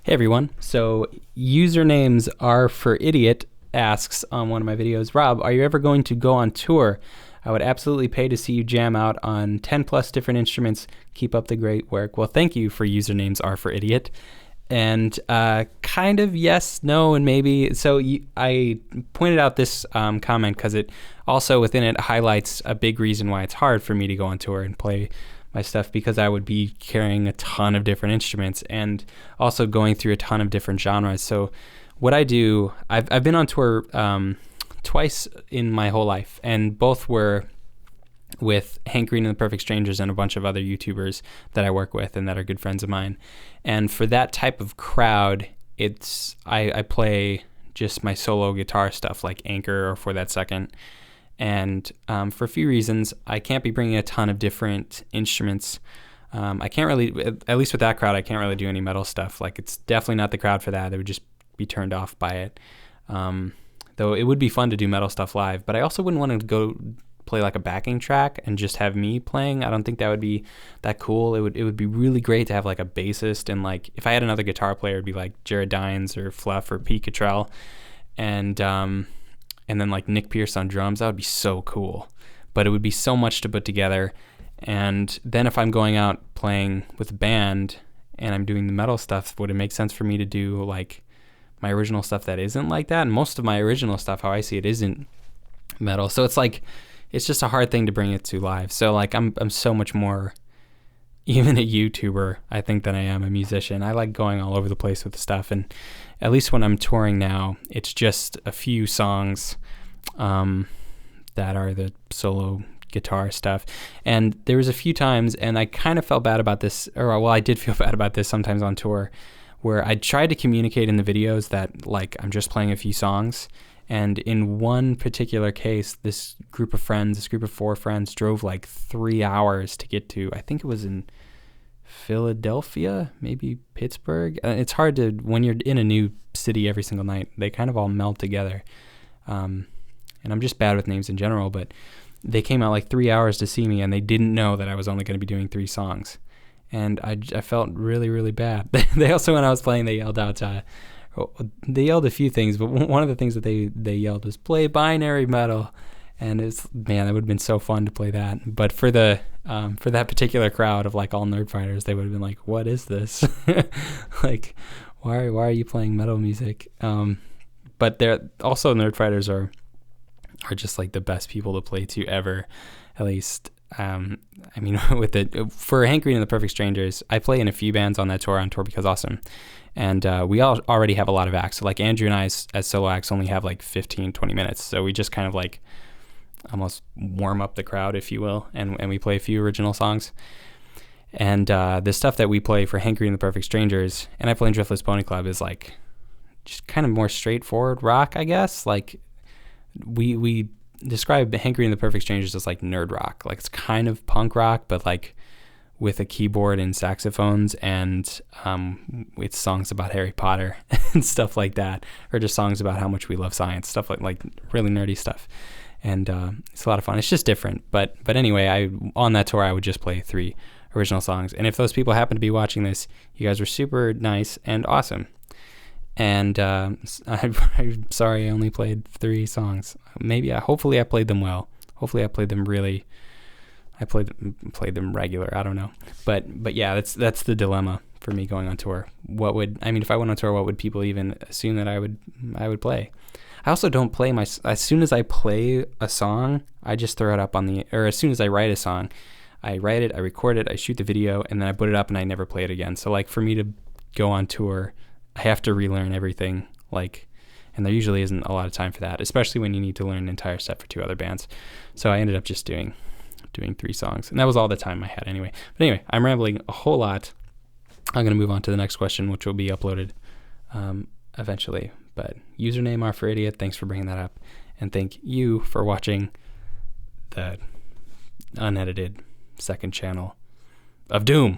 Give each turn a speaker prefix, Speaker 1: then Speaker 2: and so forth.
Speaker 1: Hey everyone. So usernames are for idiot asks on one of my videos, Rob, are you ever going to go on tour? I would absolutely pay to see you jam out on 10 plus different instruments. Keep up the great work. Well, thank you for usernames are for idiot. And kind of yes, no, and maybe. So I pointed out this comment because it also within it highlights a big reason why it's hard for me to go on tour and play my stuff, because I would be carrying a ton of different instruments and also going through a ton of different genres. So what I do, I've been on tour twice in my whole life, and both were with Hank Green and the Perfect Strangers and a bunch of other YouTubers that I work with and that are good friends of mine. And for that type of crowd, it's I play just my solo guitar stuff like Anchor or For That Second. And for a few reasons, I can't be bringing a ton of different instruments. I can't really, at least with that crowd, I can't really do any metal stuff. Like, it's definitely not the crowd for that. They would just be turned off by it. Though it would be fun to do metal stuff live, but I also wouldn't want to go play like a backing track and just have me playing. I don't think that would be that cool. It would be really great to have like a bassist, and like if I had another guitar player, it'd be like Jared Dines or Fluff or Pete Cottrell, and then like Nick Pierce on drums. That would be so cool. But it would be so much to put together. And then if I'm going out playing with a band and I'm doing the metal stuff, would it make sense for me to do like my original stuff that isn't like that? And most of my original stuff, how I see it, isn't metal. So it's like, it's just a hard thing to bring it to live. So like I'm so much more even a YouTuber, I think, than I am a musician. I like going all over the place with the stuff, and at least when I'm touring now, it's just a few songs that are the solo guitar stuff. And there was a few times, and I kind of felt bad about this, or well, I did feel bad about this sometimes on tour, where I tried to communicate in the videos that like I'm just playing a few songs. And in one particular case, this group of 4 friends drove like 3 hours to get to, I think it was in Philadelphia, maybe Pittsburgh. It's hard to, when you're in a new city every single night, they kind of all meld together. And I'm just bad with names in general, but they came out like 3 hours to see me, and they didn't know that I was only going to be doing 3 songs. And I felt really, really bad. They also, when I was playing, they yelled out, they yelled a few things, but one of the things that they yelled was play binary metal. And man, that would have been so fun to play that. But for that particular crowd of like all Nerdfighters, they would have been like, what is this? Like, why are you playing metal music? But they're also, Nerdfighters are just like the best people to play to ever, at least. I mean, for Hank Green and the Perfect Strangers, I play in a few bands on that tour, on Tour Because Awesome. And we all already have a lot of acts. So like Andrew and I as solo acts only have like 15, 20 minutes. So we just kind of like almost warm up the crowd, if you will. And we play a few original songs. And the stuff that we play for Hank Green and the Perfect Strangers, and I play in Driftless Pony Club, is like just kind of more straightforward rock, I guess. Like we describe Hank Green and the Perfect Strangers as like nerd rock. Like it's kind of punk rock, but like with a keyboard and saxophones, and it's songs about Harry Potter and stuff like that, or just songs about how much we love science, stuff like really nerdy stuff. And it's a lot of fun. It's just different. But anyway, on that tour, I would just play 3 original songs. And if those people happen to be watching this, you guys were super nice and awesome. And I'm sorry I only played 3 songs. Hopefully I played them well. Hopefully I played them really. I played them regular. I don't know, but yeah, that's the dilemma for me going on tour. If I went on tour, what would people even assume that I would play? I also don't play as soon as I play a song, I just throw it up or as soon as I write a song, I write it, I record it, I shoot the video, and then I put it up and I never play it again. So like for me to go on tour, I have to relearn everything, and there usually isn't a lot of time for that, especially when you need to learn an entire set for 2 other bands. So I ended up just doing 3 songs, and that was all the time I had anyway. But anyway, I'm rambling a whole lot. I'm going to move on to the next question, which will be uploaded eventually. But username are for idiot. Thanks for bringing that up, and thank you for watching the unedited second channel of Doom.